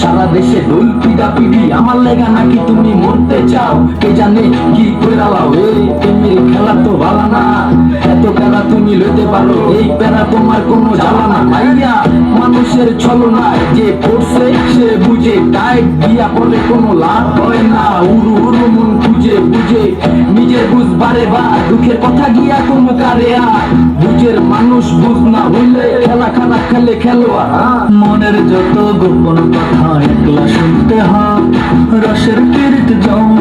সারা দেশে দোল পিডা পিডি, আমার লেগা নাকি তুমি মরতে চাও? কে জানে কি কইরা লাও, এই প্রেমের খেলা তো ভালো না। এত প্যারা তুমি লইতে পারো, এই প্যারা তোমার কোনো জ্বালা না। ভাইয়া মানুষের ছলনায় যে পড়ছে সে বুঝে, ডাইট দিয়া পরে কোনো লাভ হয় না। উড়ু উড়ু মন খুঁজে বুঝে নিজের বুঝ বারে বা, দুঃখের কথা গিয়া কোনো কারে আর। বুঝের মানুষ বুঝ না হইলে খেলা খারাপ খেলে খেলোয়াড়। মনের যত গোপন কথা একলা শুনতে হয়, রসের পীড়িত জমা